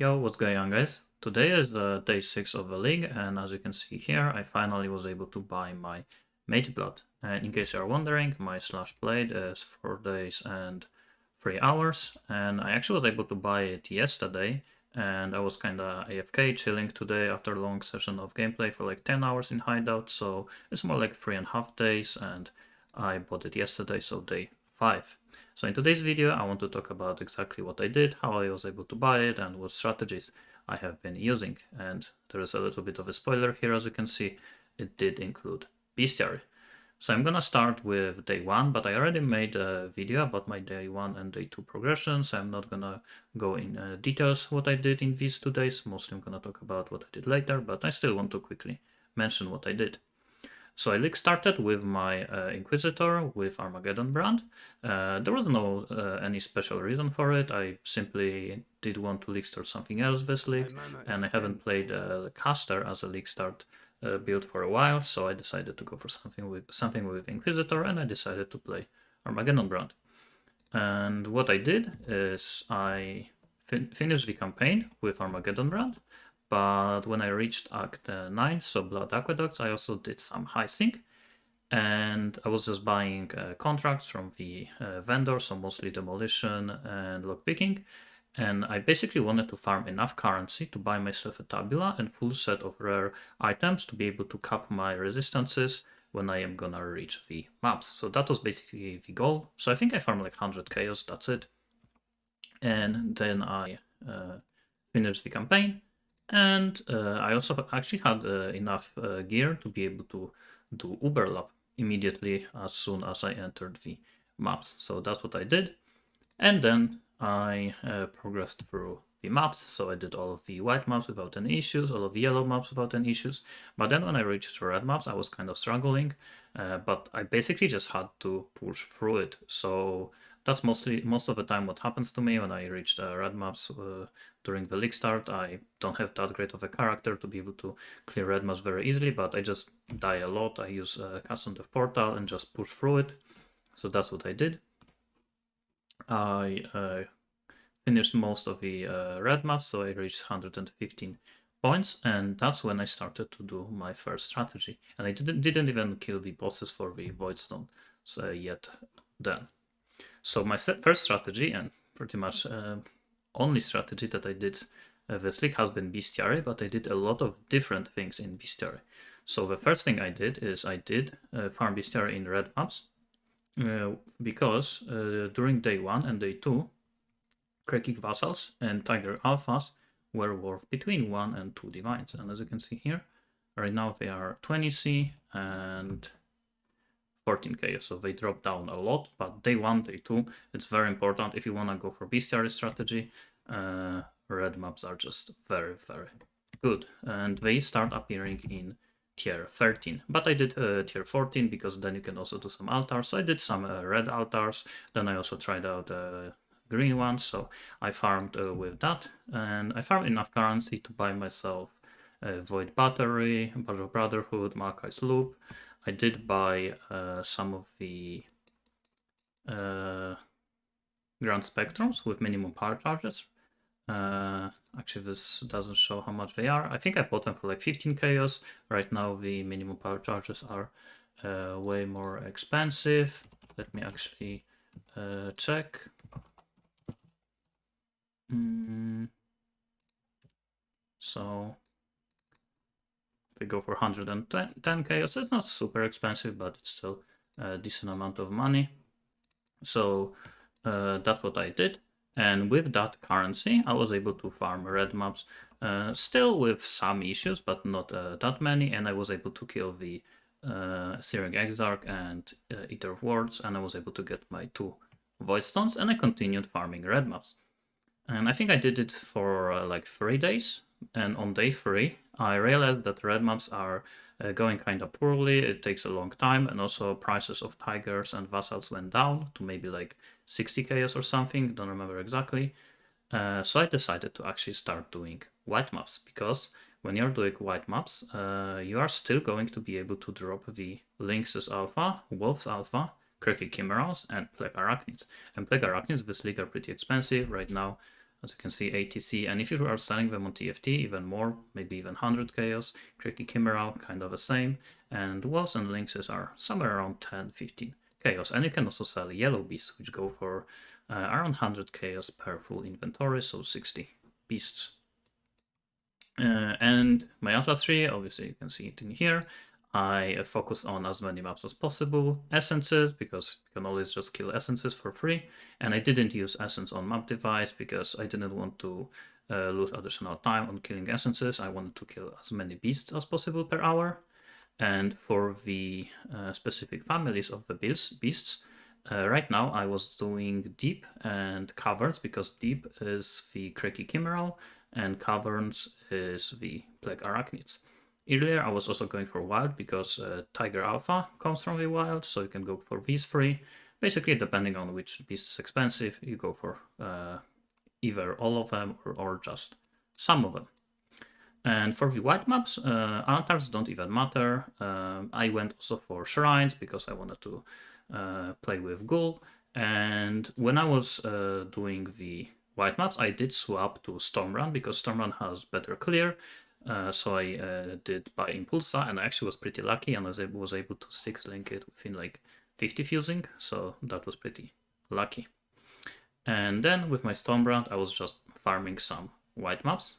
Yo, what's going on, guys? Today is day 6 of the league, and as you can see here, I finally was able to buy my Mageblood. And in case you are wondering, my slash played is 4 days and 3 hours, and I actually was able to buy it yesterday, and I was kinda AFK chilling today after a long session of gameplay for like 10 hours in hideout, so it's more like 3.5 days, and I bought it yesterday, so day 5. So in today's video, I want to talk about exactly what I did, how I was able to buy it, and what strategies I have been using. And there is a little bit of a spoiler here, as you can see, it did include bestiary. So I'm gonna start with day 1, but I already made a video about my day 1 and day 2 progression, so I'm not gonna go in details what I did in these 2 days. Mostly I'm gonna talk about what I did later, but I still want to quickly mention what I did. So I league started with my Inquisitor with Armageddon brand. There was no any special reason for it. I simply did want to league start something else this league, and I haven't played Caster as a league start build for a while, so I decided to go for something with Inquisitor, and I decided to play Armageddon brand. And what I did is I finished the campaign with Armageddon brand. But when I reached Act 9, so Blood Aqueducts, I also did some heisting. And I was just buying contracts from the vendor, so mostly demolition and lockpicking. And I basically wanted to farm enough currency to buy myself a tabula and full set of rare items to be able to cap my resistances when I am gonna reach the maps. So that was basically the goal. So I think I farmed like 100 chaos, that's it. And then I finished the campaign. And I also actually had enough gear to be able to do Uberlap immediately as soon as I entered the maps. So that's what I did. And then I progressed through the maps. So I did all of the white maps without any issues, all of the yellow maps without any issues. But then when I reached the red maps, I was kind of struggling. But I basically just had to push through it. So that's most of the time what happens to me when I reach the red maps during the league start. I don't have that great of a character to be able to clear red maps very easily, but I just die a lot. I use Cast on the Portal and just push through it. So that's what I did. I finished most of the red maps, so I reached 115 points, and that's when I started to do my first strategy. And I didn't even kill the bosses for the Voidstone yet then. So my first strategy, and pretty much only strategy that I did this league, has been Bestiary, but I did a lot of different things in Bestiary. So the first thing I did is I did farm Bestiary in red maps, because during day 1 and day 2, Krekik Vassals and Tiger Alphas were worth between 1 and 2 divines. And as you can see here, right now they are 20C and 14k, so they drop down a lot. But day 1, day 2, it's very important if you want to go for bestiary strategy. Red maps are just very, very good, and they start appearing in tier 13. But I did tier 14 because then you can also do some altars. So I did some red altars, then I also tried out green ones, so I farmed with that, and I farmed enough currency to buy myself Void Battery, Battle of Brotherhood, Malkai's Loop. I did buy some of the Grand Spectrums with minimum power charges. Actually, this doesn't show how much they are. I think I bought them for like 15 chaos. Right now, the minimum power charges are way more expensive. Let me actually check. So we go for 110 chaos. It's not super expensive, but it's still a decent amount of money. So that's what I did. And with that currency, I was able to farm red maps, still with some issues, but not that many. And I was able to kill the Searing Exarch and Eater of Worlds, and I was able to get my 2 Voidstones, and I continued farming red maps. And I think I did it for like 3 days. And on day 3, I realized that red maps are going kind of poorly. It takes a long time, and also prices of tigers and vassals went down to maybe like 60 chaos or something. Don't remember exactly. So I decided to actually start doing white maps, because when you're doing white maps, you are still going to be able to drop the Lynx's Alpha, Wolf's Alpha, Krekik Chimerals, and Plague Arachnids. And Plague Arachnids this league are pretty expensive right now. as you can see, ATC, and if you are selling them on TFT, even more, maybe even 100 chaos, Cricky Chimeral, kind of the same, and walls and lynxes are somewhere around 10, 15 chaos, and you can also sell yellow beasts, which go for around 100 chaos per full inventory, so 60 beasts. And my Atlas tree, obviously you can see it in here. I focus on as many maps as possible. Essences, because you can always just kill essences for free. And I didn't use essence on map device because I didn't want to lose additional time on killing essences. I wanted to kill as many beasts as possible per hour. And for the specific families of the beasts, right now I was doing deep and caverns, because deep is the Cricky Chimeral and caverns is the plague arachnids. Earlier I was also going for wild because Tiger Alpha comes from the wild, so you can go for these three. Basically, depending on which beast is expensive, you go for either all of them or just some of them. And for the white maps, altars don't even matter. I went also for shrines because I wanted to play with ghoul. And when I was doing the white maps, I did swap to Stormrun because Stormrun has better clear. So I did buy Impulsa, and I actually was pretty lucky, and I was able to 6-link it within like 50 fusing, so that was pretty lucky. And then with my Stormbrand, I was just farming some white maps.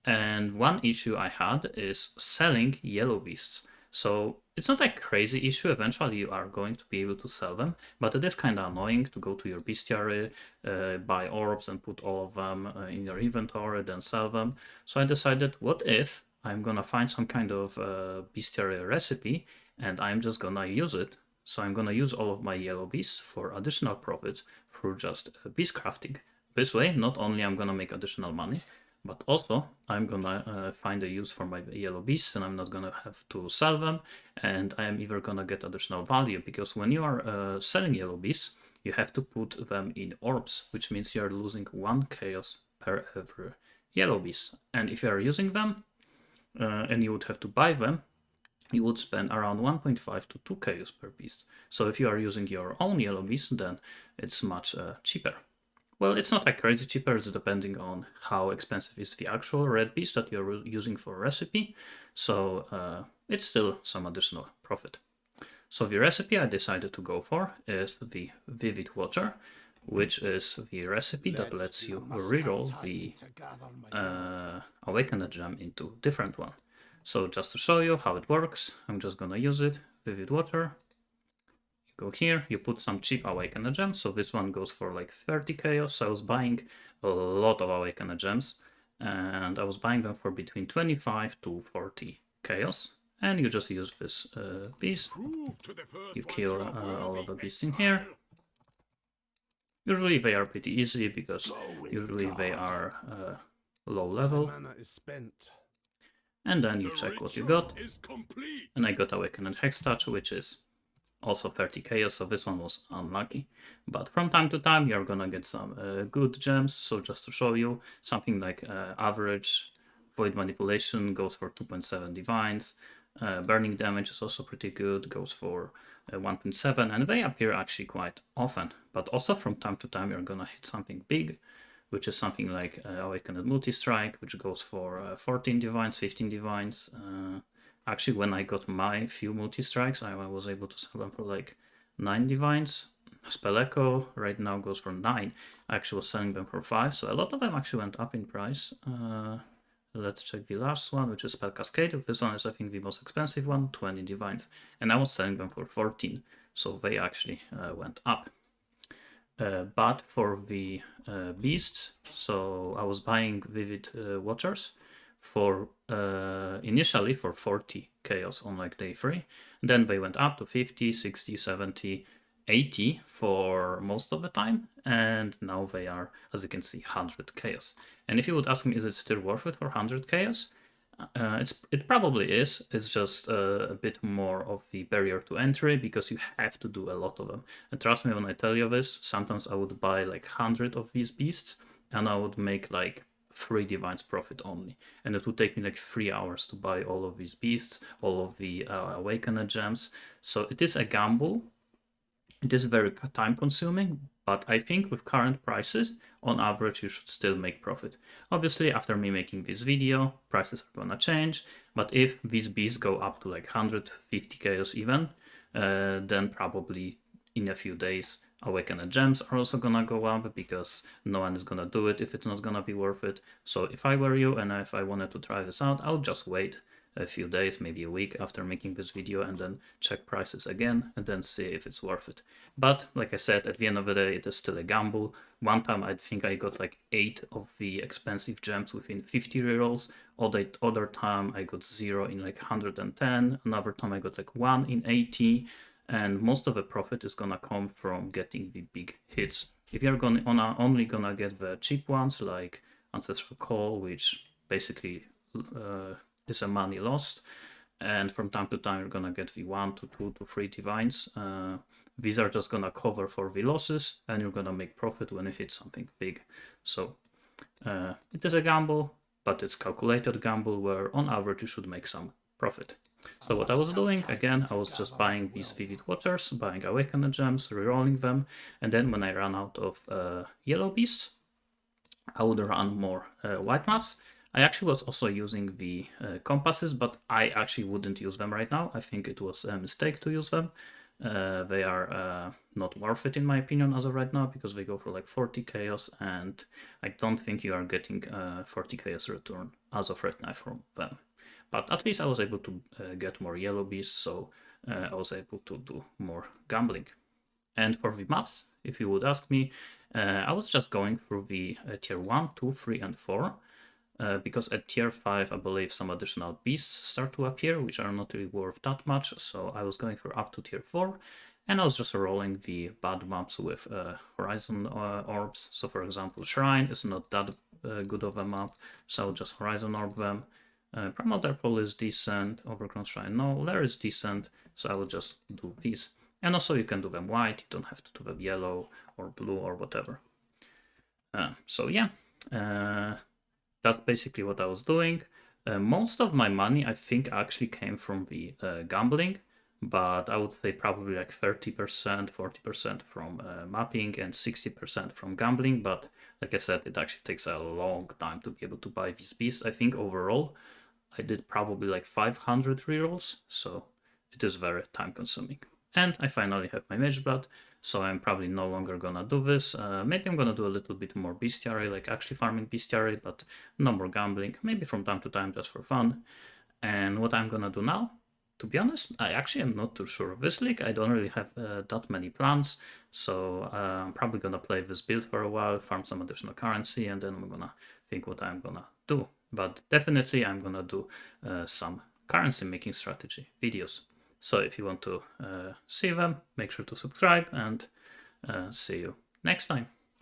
And one issue I had is selling yellow beasts. So it's not a crazy issue, eventually you are going to be able to sell them, but it is kind of annoying to go to your bestiary, buy orbs and put all of them in your inventory, then sell them. So I decided, what if I'm gonna find some kind of bestiary recipe and I'm just gonna use it. So I'm gonna use all of my yellow beasts for additional profits through just Beastcrafting. This way, not only I'm gonna make additional money, but also I'm gonna find a use for my yellow beasts, and I'm not gonna have to sell them, and I am either gonna get additional value, because when you are selling yellow beasts, you have to put them in orbs, which means you are losing 1 chaos per every yellow beast. And if you are using them, and you would have to buy them, you would spend around 1.5 to 2 chaos per beast. So if you are using your own yellow beast, then it's much cheaper. Well, it's not like crazy cheaper, it's depending on how expensive is the actual red beast that you're using for a recipe. So it's still some additional profit. So the recipe I decided to go for is the Vivid Watcher, which is the recipe that lets you reroll the Awakened Gem into different one. So just to show you how it works, I'm just gonna use it, Vivid Watcher. Go here, you put some cheap Awakened Gems, so this one goes for like 30 chaos. So I was buying a lot of Awakened Gems, and I was buying them for between 25 to 40 chaos. And you just use this beast, you kill all of the beasts in here. Usually they are pretty easy, because usually they are low level. And then you check what you got, and I got Awakened Hextouch, which is also 30 chaos, so this one was unlucky. But from time to time you're gonna get some good gems. So just to show you, something like average Void Manipulation goes for 2.7 divines. Burning damage is also pretty good, goes for 1.7, and they appear actually quite often. But also from time to time you're gonna hit something big, which is something like Awakened Multi-Strike, which goes for 14 divines, 15 divines. Actually, when I got my few multi-strikes, I was able to sell them for like 9 divines. Spell Echo right now goes for 9. I actually was selling them for 5, so a lot of them actually went up in price. Let's check the last one, which is Spell Cascade. This one is, I think, the most expensive one, 20 divines. And I was selling them for 14, so they actually went up. But for the beasts, so I was buying Vivid Watchers for initially for 40 chaos on like day 3, then they went up to 50, 60, 70, 80 for most of the time, and now they are, as you can see, 100 chaos. And if you would ask me, is it still worth it for 100 chaos? It probably is. It's just a bit more of the barrier to entry, because you have to do a lot of them. And trust me when I tell you this, sometimes I would buy like 100 of these beasts, and I would make like 3 divines profit only, and it would take me like 3 hours to buy all of these beasts, all of the Awakened Gems. So it is a gamble. It is very time consuming, But I think with current prices, on average, you should still make profit. Obviously, after me making this video, prices are gonna change. But if these beasts go up to like 150 chaos even, then probably in a few days, awakened gems are also gonna go up, because no one is gonna do it if it's not gonna be worth it. So if I were you and if I wanted to try this out, I would just wait a few days, maybe a week after making this video, and then check prices again and then see if it's worth it. But like I said, at the end of the day, it is still a gamble. One time I think I got like 8 of the expensive gems within 50 rerolls. Other time I got 0 in like 110. Another time I got like 1 in 80. And most of the profit is gonna come from getting the big hits. If you're only gonna get the cheap ones like Ancestral Call, which basically is a money lost, and from time to time you're gonna get the 1 to 2 to 3 divines. These are just gonna cover for the losses, and you're gonna make profit when you hit something big. So it is a gamble, but it's calculated gamble where on average you should make some profit. So what I was doing, again, I was just buying these Vivid Waters, buying Awakened Gems, rerolling them, and then when I ran out of yellow beasts, I would run more white maps. I actually was also using the compasses, but I actually wouldn't use them right now. I think it was a mistake to use them. They are not worth it in my opinion as of right now, because they go for like 40 chaos, and I don't think you are getting 40 chaos return as of right now from them. But at least I was able to get more yellow beasts, so I was able to do more gambling. And for the maps, if you would ask me, I was just going through the tier 1, 2, 3, and 4. Because at tier 5, I believe some additional beasts start to appear, which are not really worth that much. So I was going for up to tier 4, and I was just rolling the bad maps with Horizon orbs. So for example, Shrine is not that good of a map, so I would just Horizon orb them. Primal Darkpool is decent, Overgrown Shrine no, Lair is decent, so I would just do these. And also you can do them white, you don't have to do them yellow or blue or whatever. So yeah, that's basically what I was doing. Most of my money, I think, actually came from the gambling, but I would say probably like 30%, 40% from mapping and 60% from gambling. But like I said, it actually takes a long time to be able to buy these beasts. I think overall, I did probably like 500 rerolls, so it is very time consuming. And I finally have my Mageblood, so I'm probably no longer gonna do this. Maybe I'm gonna do a little bit more bestiary, like actually farming bestiary, but no more gambling. Maybe from time to time just for fun. And what I'm gonna do now, to be honest, I actually am not too sure of this league. I don't really have that many plans, so I'm probably gonna play this build for a while, farm some additional currency, and then I'm gonna think what I'm gonna do. But definitely I'm gonna do some currency making strategy videos. So if you want to see them, make sure to subscribe, and see you next time.